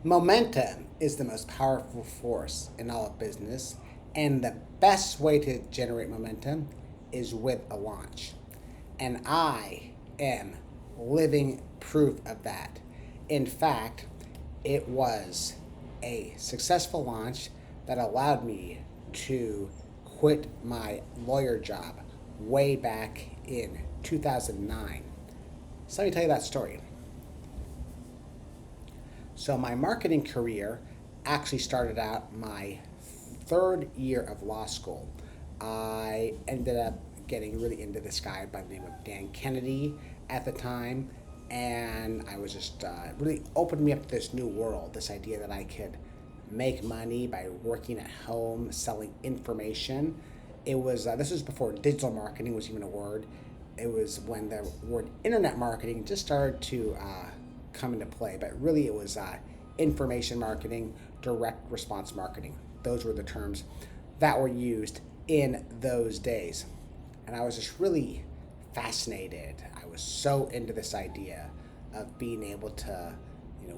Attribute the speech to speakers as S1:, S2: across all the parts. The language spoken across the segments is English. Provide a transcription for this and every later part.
S1: Momentum is the most powerful force in all of business, and the best way to generate momentum is with a launch. And I am living proof of that. In fact, it was a successful launch that allowed me to quit my lawyer job way back in 2009. So let me tell you that story. So my marketing career actually started out my third year of law school. I ended up getting really into this guy by the name of Dan Kennedy at the time, and I was just really opened me up to this new world, this idea that I could make money by working at home, selling information. It was this was before digital marketing was even a word. It was when the word internet marketing just started to come into play, but really it was information marketing, direct response marketing. Those were the terms that were used in those days. And I was just really fascinated. I was so into this idea of being able to,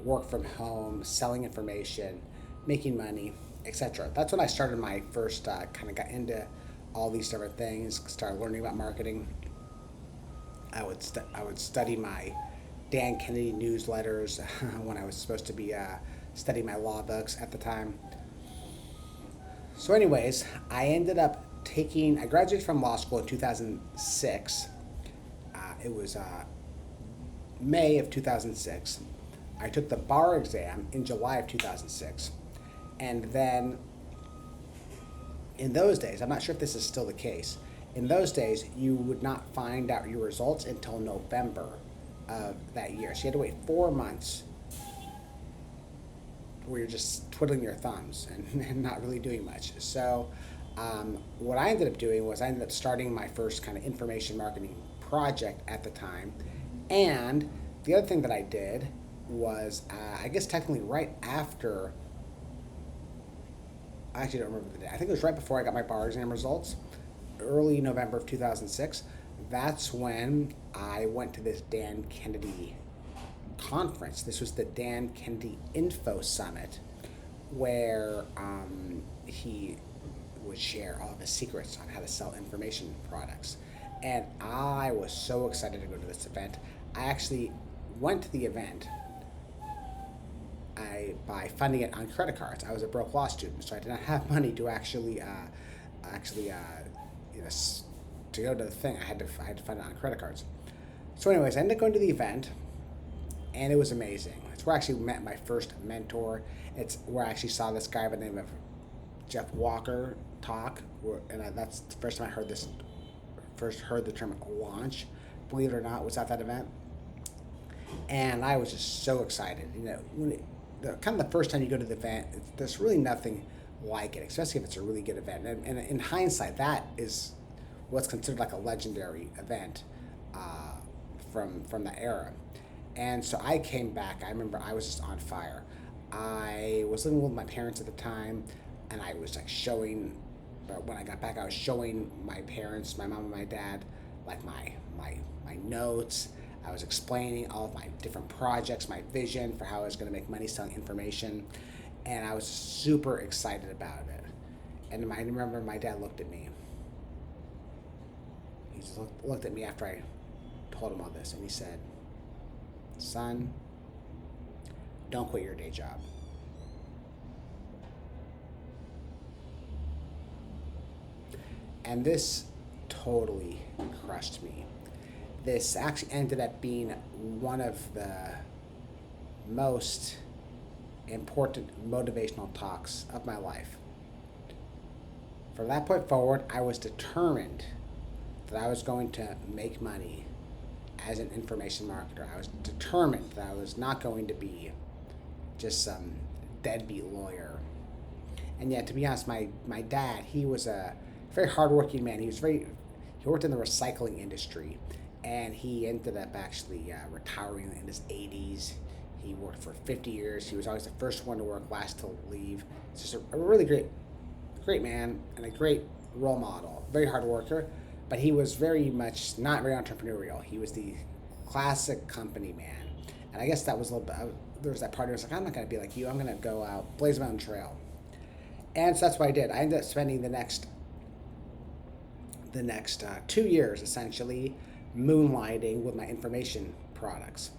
S1: work from home, selling information, making money, etc. That's when I started my first kind of got into all these different things, started learning about marketing. I would study my Dan Kennedy newsletters when I was supposed to be studying my law books at the time. So, anyways, I graduated from law school in 2006. It was May of 2006. I took the bar exam in July of 2006. And then in those days, I'm not sure if this is still the case, in those days, you would not find out your results until November of that year. So you had to wait 4 months where you're just twiddling your thumbs and not really doing much. So what I ended up doing was I ended up starting my first kind of information marketing project at the time. And the other thing that I did was, I guess technically right after, I actually don't remember the day. I think it was right before I got my bar exam results, early November of 2006. That's when I went to this Dan Kennedy conference. This was the Dan Kennedy Info Summit, where he would share all of his secrets on how to sell information products. And I was so excited to go to this event. I actually went to the event by funding it on credit cards. I was a broke law student, so I did not have money to actually to go to the thing. I had to fund it on credit cards. So, anyways, I ended up going to the event, and it was amazing. It's where I actually met my first mentor. It's where I actually saw this guy by the name of Jeff Walker talk, and that's the first time I first heard the term launch. Believe it or not, was at that event, and I was just so excited. Kind of the first time you go to the event, there's really nothing like it, especially if it's a really good event. And in hindsight, that is what's considered like a legendary event from the era. And so I came back. I remember I was just on fire. I was living with my parents at the time, and I was like showing. But when I got back, I was showing my parents, my mom and my dad, like my notes. I was explaining all of my different projects, my vision for how I was going to make money selling information, and I was super excited about it. And I remember my dad looked at me. He just looked at me after I told him all this, and he said, "Son, don't quit your day job." And this totally crushed me. This actually ended up being one of the most important motivational talks of my life. From that point forward, I was determined that I was going to make money as an information marketer. I was determined that I was not going to be just some deadbeat lawyer. And yet, to be honest, my dad, he was a very hardworking man. He worked in the recycling industry, and he ended up actually retiring in his 80s. He worked for 50 years. He was always the first one to work, last to leave. It's just a really great man and a great role model. Very hard worker, but he was very much not very entrepreneurial. He was the classic company man, and I guess that was a there was that part who was like, I'm not going to be like you. I'm going to go out, blaze my own trail. And so that's what I did. I ended up spending the next 2 years essentially moonlighting with my information products.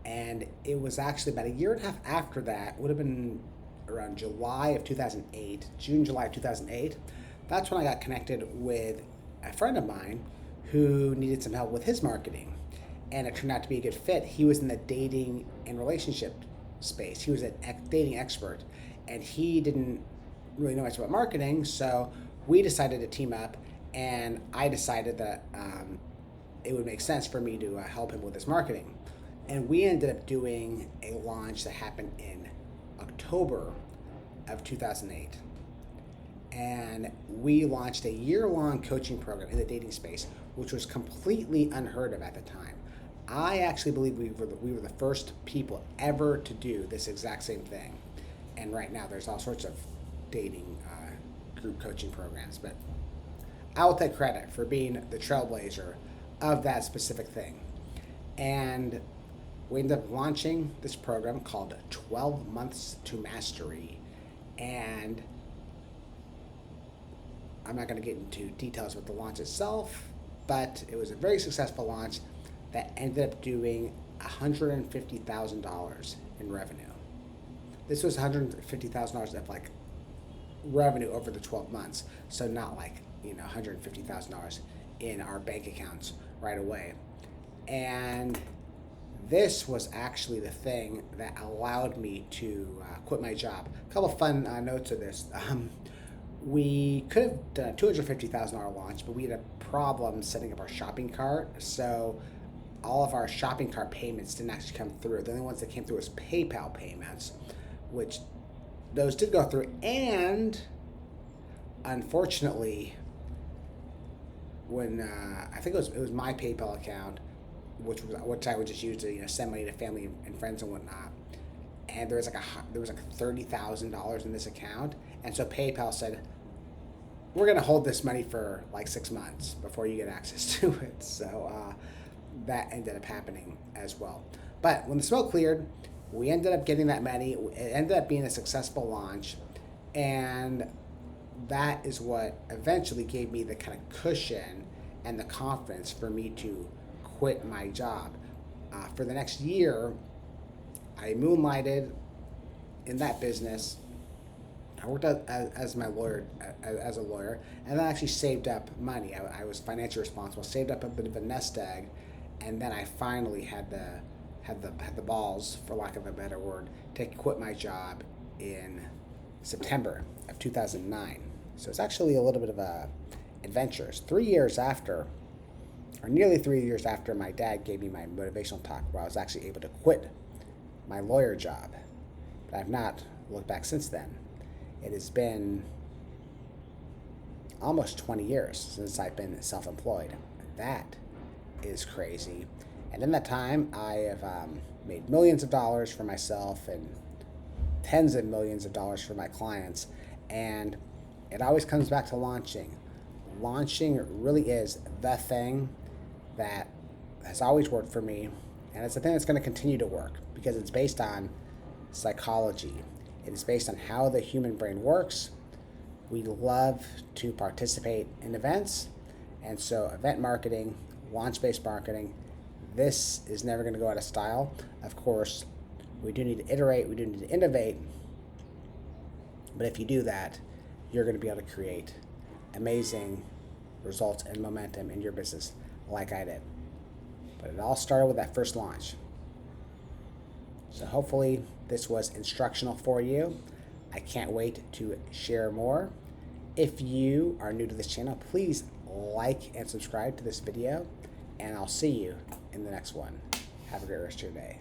S1: And it was actually about a year and a half after that, would have been around July of 2008, June, July of 2008. That's when I got connected with a friend of mine who needed some help with his marketing. And it turned out to be a good fit. He was in the dating and relationship space. He was a dating expert, and he didn't really know much about marketing, so we decided to team up, and I decided that it would make sense for me to help him with his marketing. And we ended up doing a launch that happened in October of 2008. And we launched a year-long coaching program in the dating space, which was completely unheard of at the time. I actually believe we were the first people ever to do this exact same thing. And right now there's all sorts of dating group coaching programs, but I will take credit for being the trailblazer of that specific thing. And we ended up launching this program called 12 Months to Mastery. And I'm not going to get into details with the launch itself, but it was a very successful launch that ended up doing $150,000 in revenue. This was $150,000 of like revenue over the 12 months. So not like, $150,000 in our bank accounts right away. And this was actually the thing that allowed me to quit my job. A couple of fun notes of this. We could have done a $250,000 launch, but we had a problem setting up our shopping cart. So all of our shopping cart payments didn't actually come through. The only ones that came through was PayPal payments, which those did go through. And unfortunately, when I think it was my PayPal account, which I would just use to send money to family and friends and whatnot, and there was like $30,000 in this account, and so PayPal said, we're going to hold this money for like 6 months before you get access to it. So that ended up happening as well. But when the smoke cleared, we ended up getting that money. It ended up being a successful launch, and that is what eventually gave me the kind of cushion and the confidence for me to quit my job. For the next year, I moonlighted in that business. I worked as a lawyer, and then I actually saved up money. I was financially responsible, saved up a bit of a nest egg, and then I finally had the balls, for lack of a better word, to quit my job in September of 2009. So it's actually a little bit of a adventure. It's 3 years after, or nearly 3 years after my dad gave me my motivational talk, where I was actually able to quit my lawyer job. But I've not looked back since then. It has been almost 20 years since I've been self-employed. That is crazy. And in that time, I have made millions of dollars for myself and tens of millions of dollars for my clients. And it always comes back to launching. Launching really is the thing that has always worked for me. And it's the thing that's going to continue to work because it's based on psychology. It is based on how the human brain works. We love to participate in events. And so event marketing, launch-based marketing, this is never going to go out of style. Of course, we do need to iterate, we do need to innovate. But if you do that, you're going to be able to create amazing results and momentum in your business like I did. But it all started with that first launch. So hopefully this was instructional for you. I can't wait to share more. If you are new to this channel, please like and subscribe to this video, and I'll see you in the next one. Have a great rest of your day.